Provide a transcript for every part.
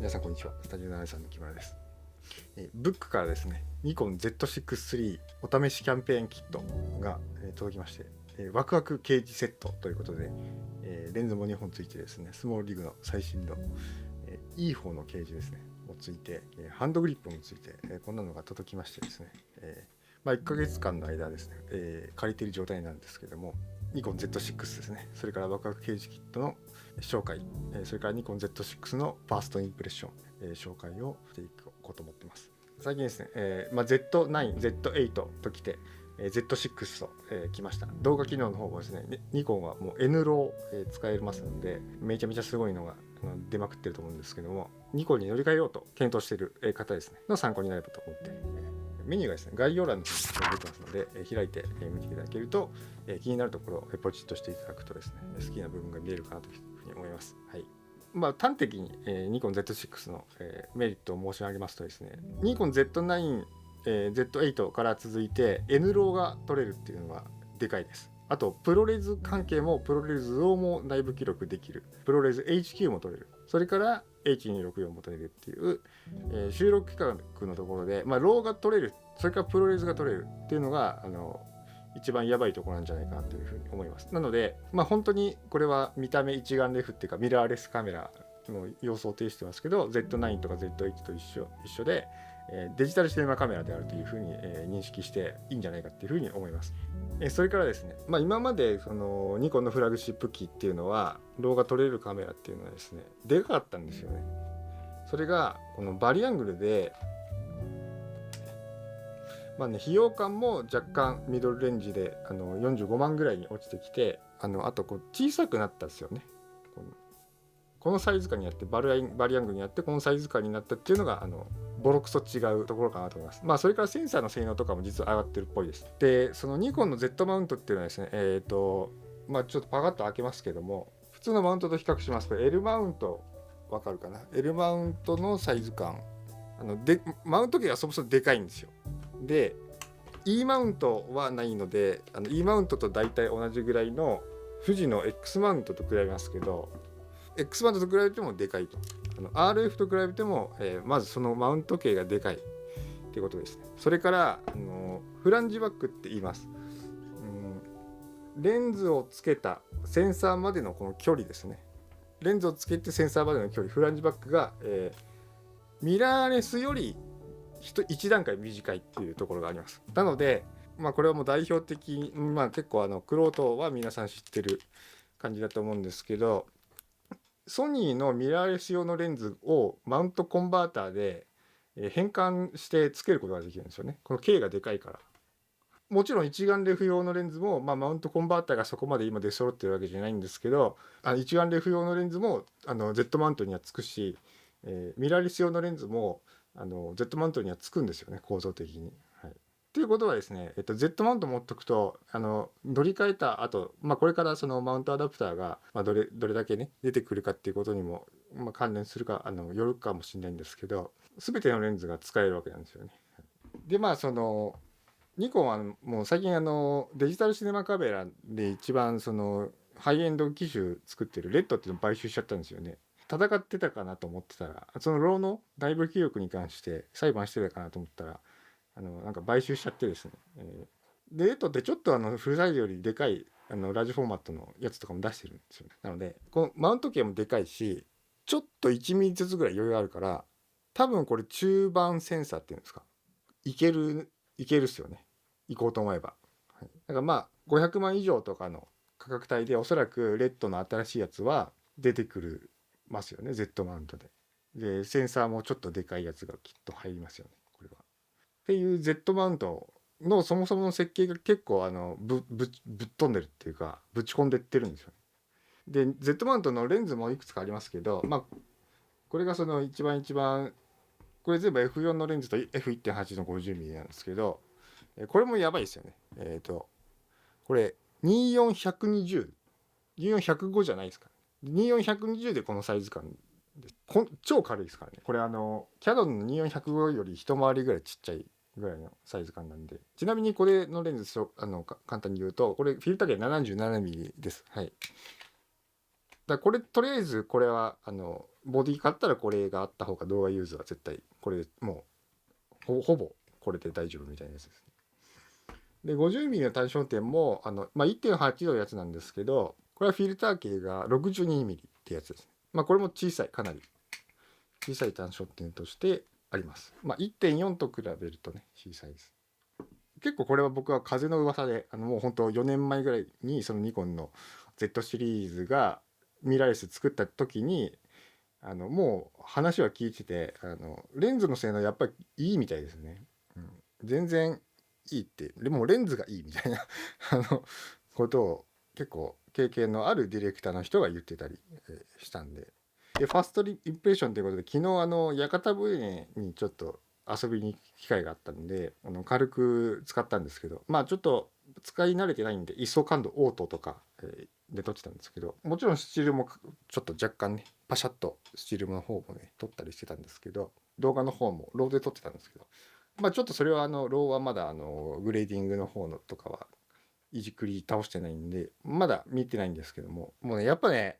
皆さんこんにちは。スタジオ7さんの木村です。ブックからですね、ニコン Z6-3 お試しキャンペーンキットが届きまして、ワクワクケージセットということで、レンズも2本ついてですね、スモールリグの最新の、いい方のケージですね、をついて、ハンドグリップもついて、こんなのが届きましてですね、1ヶ月間の間ですね、借りている状態なんですけども、ニコン Z6 ですね、それからワクワクケージキットの紹介、それからニコン Z6 のファーストインプレッション、紹介をしていこうと思ってます。最近ですね、Z9、Z8 ときて、Z6 と、来ました。動画機能の方もですね、ニコンはもう N ロー、使えますので、めちゃめちゃすごいのが出まくってると思うんですけども、ニコンに乗り換えようと検討している方ですね、の参考になればと思って、メニューがですね、概要欄の方に出てますので、開いて見ていただけると、気になるところをポチッとしていただくとですね、好きな部分が見えるかなというふうに思います。はい。端的に、ニコン Z6 の、メリットを申し上げますとですね、ニコン Z9、Z8 から続いて N ローが取れるっていうのはでかいです。あとプロレス関係もプロレスローも内部記録できる、プロレス HQ も取れる、それから H264 も取れるっていう、収録企画のところで、ローが取れる、それからプロレスが取れるっていうのが一番やばいところなんじゃないかなというふうに思います。なので、本当にこれは見た目一眼レフっていうかミラーレスカメラの様相を呈してますけど、 Z9 とか Z8 と一緒で、デジタルシネマカメラであるというふうに、認識していいんじゃないかっていうふうに思います。それからですね、今までそのニコンのフラグシップ機っていうのはローが撮れるカメラっていうのはですね、でかかったんですよね。それがこのバリアングルで費用感も若干ミドルレンジで45万ぐらいに落ちてきて、あとこう小さくなったんですよね。このサイズ感になって、バリアングルになってこのサイズ感になったっていうのがボロクソ違うところかなと思います。それからセンサーの性能とかも実は上がってるっぽいです。で、そのニコンの Z マウントっていうのはですね、ちょっとパカッと開けますけども、普通のマウントと比較しますと L マウントわかるかな、 L マウントのサイズ感でマウント機がそもそもでかいんですよ。で E マウントはないので、E マウントと大体同じぐらいの富士の X マウントと比べますけど、 X マウントと比べてもでかいと。RF と比べても、まずそのマウント径がでかいっていうことですね。それからフランジバックって言います。レンズをつけたセンサーまでのこの距離ですね。レンズをつけてセンサーまでの距離、フランジバックが、ミラーレスより1段階短いっていうところがあります。なので、これはもう代表的、結構玄人は皆さん知ってる感じだと思うんですけど、ソニーのミラーレス用のレンズをマウントコンバーターで変換してつけることができるんですよね。この径がでかいから。もちろん一眼レフ用のレンズも、マウントコンバーターがそこまで今出揃ってるわけじゃないんですけど、一眼レフ用のレンズもZ マウントにはつくし、ミラーレス用のレンズもZ マウントにはつくんですよね、構造的に。はい。ということはですね、Z マウント持っとくと乗り換えた後、これからそのマウントアダプターが、どれだけね出てくるかっていうことにも、関連するかよるかもしれないんですけど、全てのレンズが使えるわけなんですよね。でそのニコンはもう最近デジタルシネマカメラで一番そのハイエンド機種作ってるレッドっていうのを買収しちゃったんですよね。戦ってたかなと思ってたら、そのローの内部記録に関して裁判してたかなと思ったら、なんか買収しちゃってですね、でレッドってちょっとフルサイズよりでかいラージフォーマットのやつとかも出してるんですよね。なのでこのマウント径もでかいし、ちょっと1ミリずつぐらい余裕あるから、多分これ中盤センサーっていうんですか、いけるっすよね、行こうと思えば。はい、だから500万以上とかの価格帯でおそらくレッドの新しいやつは出てくるますよね、 Z マウントで。でセンサーもちょっとでかいやつがきっと入りますよね、これは。っていう Z マウントのそもそもの設計が結構ぶっ飛んでるっていうか、ぶち込んでってるんですよね。で Z マウントのレンズもいくつかありますけど、これがその一番これ全部 F4 のレンズと F1.8 の 50mm なんですけど、これもやばいですよね。これ24120、24105じゃないですか。24120でこのサイズ感で超軽いですからね。これキャノンの24105より一回りぐらいちっちゃいぐらいのサイズ感なんで。ちなみにこれのレンズ簡単に言うと、これフィルター径 77mm です。はい。だこれとりあえずこれはボディ買ったらこれがあった方が動画ユーズは絶対これもうほぼこれで大丈夫みたいなやつですね。で 50mm の単焦点も1.8 のやつなんですけど、これはフィルター径が 62mm ってやつですね。これも小さい、かなり小さい単焦点としてあります。1.4 と比べるとね小さいです。結構これは僕は風の噂でもう本当4年前ぐらいにそのニコンの Z シリーズがミラーレス作った時にもう話は聞いててレンズの性能やっぱりいいみたいですね。全然いいって、でもレンズがいいみたいなことを結構経験のあるディレクターの人が言ってたりしたんで、ファーストインプレッションということで昨日屋形船にちょっと遊びに行く機会があったんで軽く使ったんですけど、ちょっと使い慣れてないんで ISO 感度オートとか、で撮ってたんですけど、もちろんスチールもちょっと若干ねパシャッとスチールの方もね撮ったりしてたんですけど、動画の方もローで撮ってたんですけど、ちょっとそれはローはまだグレーディングの方のとかはいじくり倒してないんでまだ見てないんですけども、もうねやっぱね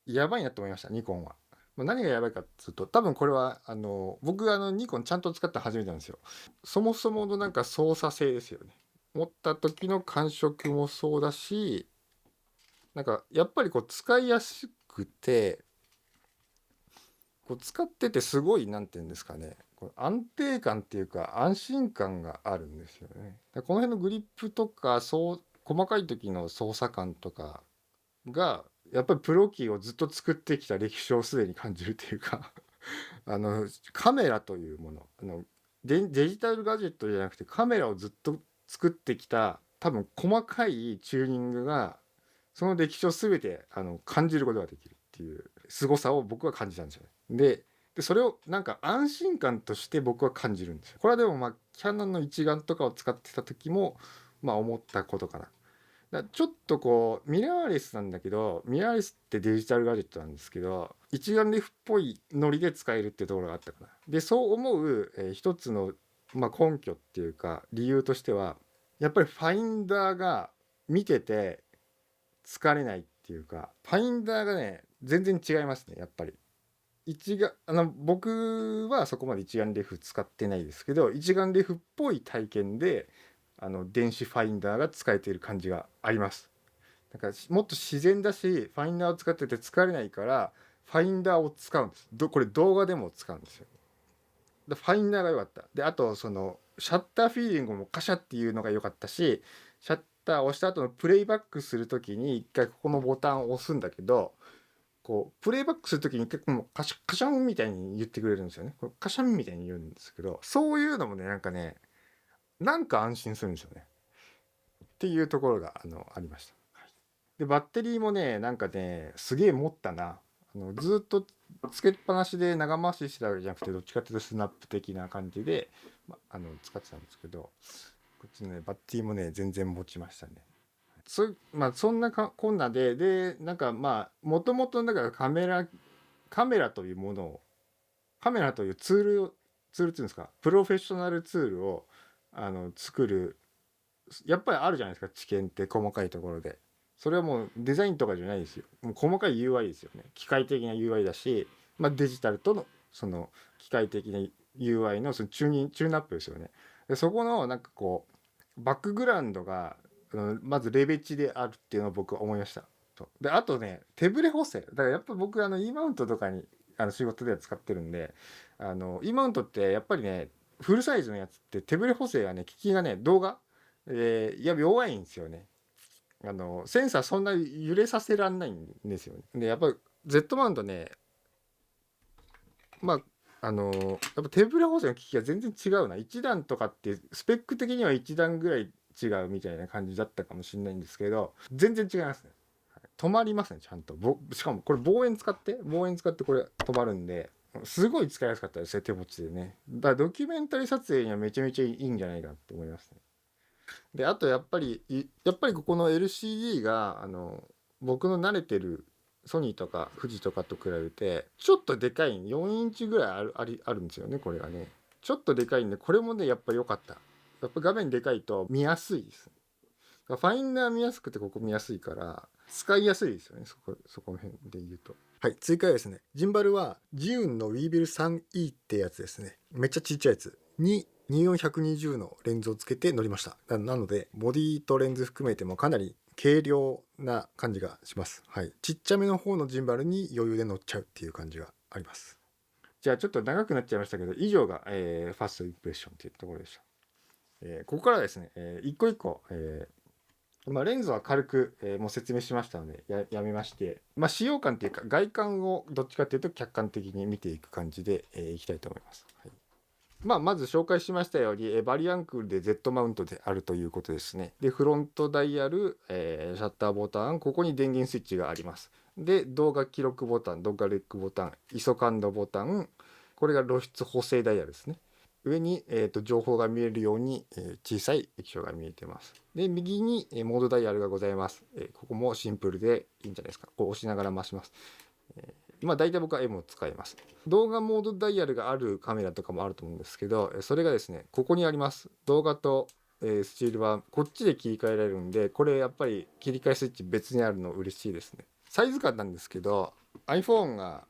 やばいなと思いました、ニコンは。何がやばいかっつうと、多分これは僕ニコンちゃんと使ったの初めてなんですよ。そもそものなんか操作性ですよね。持った時の感触もそうだし、なんかやっぱりこう使いやすくて、こう使っててすごいなんていうんですかね、こう安定感っていうか安心感があるんですよね。この辺のグリップとか細かい時の操作感とかがやっぱりプロ機をずっと作ってきた歴史をすでに感じるというかカメラというものデジタルガジェットじゃなくてカメラをずっと作ってきた多分細かいチューニングがその歴史を全て感じることができるっていう凄さを僕は感じたんですよね。でそれをなんか安心感として僕は感じるんですよ。これはでもキャノンの一眼とかを使ってた時も思ったことかな。ちょっとこうミラーレスなんだけど、ミラーレスってデジタルガジェットなんですけど一眼レフっぽいノリで使えるっていうところがあったかな。でそう思う、一つの、根拠っていうか理由としてはやっぱりファインダーが見てて疲れないっていうか、ファインダーがね全然違いますねやっぱり。僕はそこまで一眼レフ使ってないですけど、一眼レフっぽい体験で電子ファインダーが使えている感じがあります。だからもっと自然だしファインダーを使ってて疲れないからファインダーを使うんです。これ動画でも使うんですよ。ファインダーが良かった。であとそのシャッターフィーリングもカシャっていうのが良かったし、シャッターを押した後のプレイバックする時に一回ここのボタンを押すんだけど、こうプレイバックする時に結構カシャカシャンみたいに言ってくれるんですよね。これカシャンみたいに言うんですけど、そういうのもねなんかねなんか安心するんですよねっていうところがありました。でバッテリーもねなんかねすげえ持ったな。ずっとつけっぱなしで長回ししてたわけじゃなくて、どっちかっていうとスナップ的な感じで、使ってたんですけど、こっちのねバッテリーもね全然持ちましたね。そんなこんなでなんかもともとだからカメラというものを、カメラというツールっていうんですか、プロフェッショナルツールを作る、やっぱりあるじゃないですか、知見って細かいところで。それはもうデザインとかじゃないですよ。もう細かい UI ですよね。機械的な UI だし、デジタルとのその機械的な UI のそのチューンアップですよね。でそこのなんかこうバックグラウンドがまずレベチであるっていうのを僕は思いました。であとね手ブレ補正だからやっぱ僕Eマウントとかに仕事では使ってるんで、Eマウントってやっぱりねフルサイズのやつって手ブレ補正がね機器がね動画やっぱ弱いんですよね。センサーそんな揺れさせらんないんですよね。でやっぱり Z マウントねやっぱ手ブレ補正の機器が全然違うな。1段とかってスペック的には1段ぐらい違うみたいな感じだったかもしれないんですけど全然違いますね。止まりますねちゃんと。しかもこれ望遠使ってこれ止まるんですごい使いやすかったですね手持ちでね。だからドキュメンタリー撮影にはめちゃめちゃいいんじゃないかって思いますね。であとやっぱりここの LCD が僕の慣れてるソニーとか富士とかと比べてちょっとでかい4インチぐらいあるんですよね。これがねちょっとでかいんで、これもねやっぱ良かった。やっぱ画面でかいと見やすいです。ファインダー見やすくてここ見やすいから使いやすいですよね。そこの辺で言うと。はい、追加はですね、ジンバルはジウンの Weevil 3E ってやつですね。めっちゃちっちゃいやつに24120のレンズをつけて乗りました。なので、ボディとレンズ含めてもかなり軽量な感じがします。はい。ちっちゃめの方のジンバルに余裕で乗っちゃうっていう感じがあります。じゃあちょっと長くなっちゃいましたけど、以上が、ファーストインプレッションというところでした。ここからですね、一個一個、レンズは軽く、もう説明しましたので やめまして、使用感というか外観をどっちかというと客観的に見ていく感じで、いきたいと思います。はい、まず紹介しましたように、バリアングルで Z マウントであるということですね。で、フロントダイヤル、シャッターボタン、ここに電源スイッチがあります。で、動画記録ボタン、動画レックボタン、ISO感度ボタン、これが露出補正ダイヤルですね。上に、情報が見えるように、小さい液晶が見えてます。で、右に、モードダイヤルがございます。ここもシンプルでいいんじゃないですか。こう押しながら回します。大体僕は M を使います。動画モードダイヤルがあるカメラとかもあると思うんですけど、それがですね、ここにあります。動画と、スチールはこっちで切り替えられるんで、これやっぱり切り替えスイッチ別にあるの嬉しいですね。サイズ感なんですけど、iPhone が、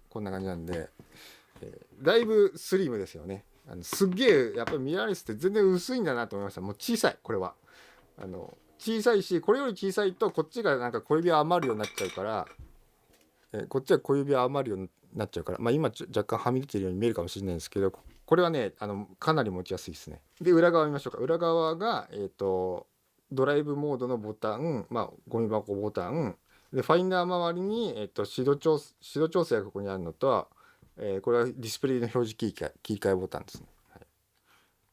こんな感じなんで、だいぶスリムですよね。すっげえやっぱりミラーレスって全然薄いんだなと思いました。もう小さい、これは。小さいし、これより小さいとこっちがなんか小指余るようになっちゃうから、こっちは小指余るようになっちゃうから、今若干はみ出てるように見えるかもしれないんですけど、これはねかなり持ちやすいですね。で、裏側見ましょうか。裏側がドライブモードのボタン、ゴミ箱ボタンで、ファインダー周りに、指導調整がここにあるのと、これはディスプレイの表示切り替えボタンですね。はい、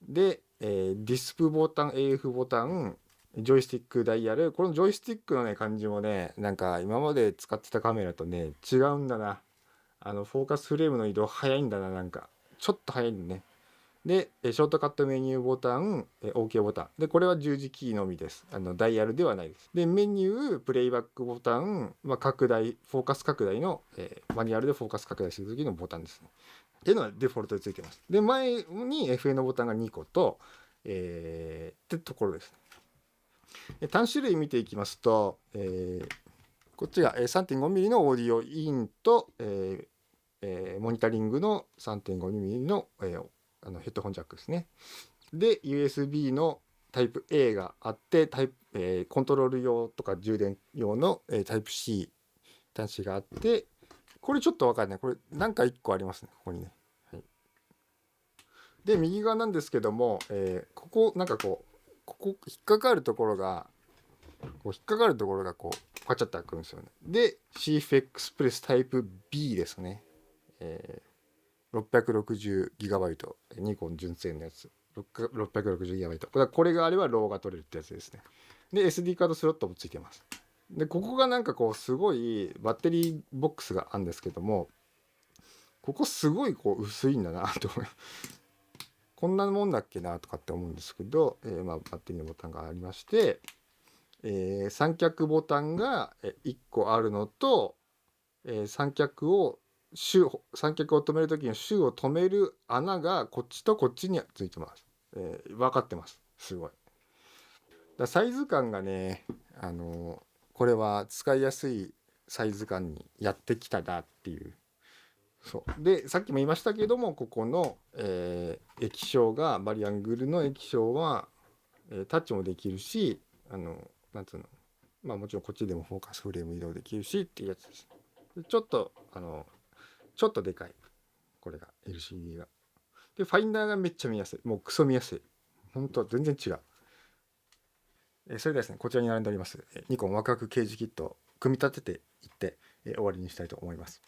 で、ディスプボタン、AF ボタン、ジョイスティックダイヤル。このジョイスティックのね感じもね、なんか今まで使ってたカメラとね違うんだな。フォーカスフレームの移動早いんだな。なんかちょっと早いんね。で、ショートカットメニューボタン、OK ボタン。で、これは十字キーのみです。ダイヤルではないです。で、メニュー、プレイバックボタン、拡大、フォーカス拡大の、マニュアルでフォーカス拡大するときのボタンですね。っていうのはデフォルトでついてます。で、前に FN ボタンが2個と、ってところですね。単種類見ていきますと、こっちが 3.5mm のオーディオインと、モニタリングの 3.5mm の、ヘッドホンジャックですね。で USB のタイプ A があってコントロール用とか充電用の、タイプ C 端子があって、これちょっと分かんない。これなんか1個ありますね、ここにね。はい、で右側なんですけども、ここなんかここ引っかかるところがこうパチャッと開くんですよね。で CFX プレスタイプ B ですね。660GB ニコン純正のやつ 660GB、 これがあればローが取れるってやつですね。で SD カードスロットもついてます。でここがなんかこうすごいバッテリーボックスがあるんですけども、ここすごいこう薄いんだなと思うこんなもんだっけなとかって思うんですけど、バッテリーのボタンがありまして、三脚ボタンが1個あるのと、三脚を止める時にシューを止める穴がこっちとこっちについてます。分かってます。すごい。サイズ感がね、これは使いやすいサイズ感にやってきたなっていう。そうで、さっきも言いましたけども、ここの、液晶がバリアングルの液晶は、タッチもできるし、なんつうの、もちろんこっちでもフォーカスフレーム移動できるしっていうやつです。ちょっとでかい、これが LCD が。でファインダーがめっちゃ見やすい。もうクソ見やすい。本当全然違う。それではですね、こちらに並んでおりますニコンワクワク掲示キットを組み立てていって、終わりにしたいと思います。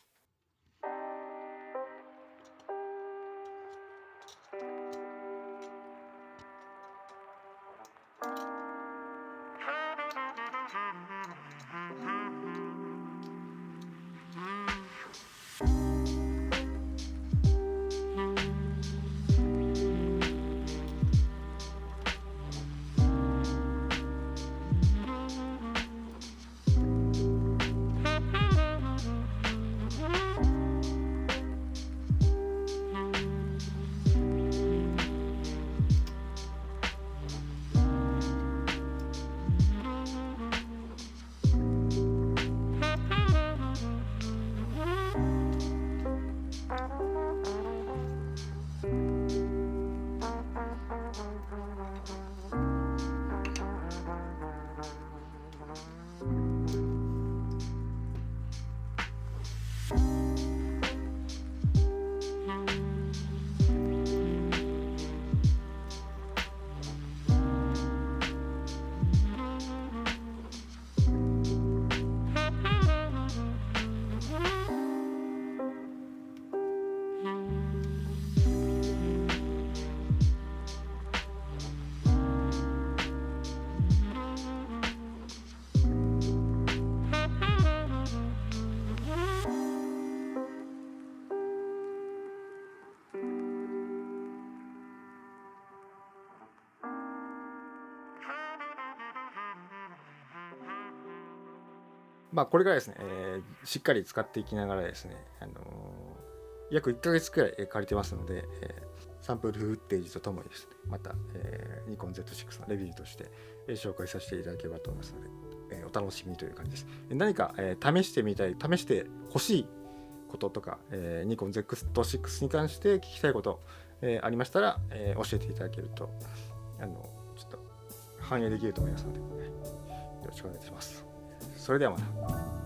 これからですね、しっかり使っていきながらですね、約1ヶ月くらい借りてますので、サンプルフッテージとともにですね、また、ニコン Z6 のレビューとして、紹介させていただければと思いますので、お楽しみという感じです。何か、試してほしいこととか、ニコン Z6 に関して聞きたいこと、ありましたら、教えていただけると、ちょっと反映できると思いますので、よろしくお願いします。それではまた。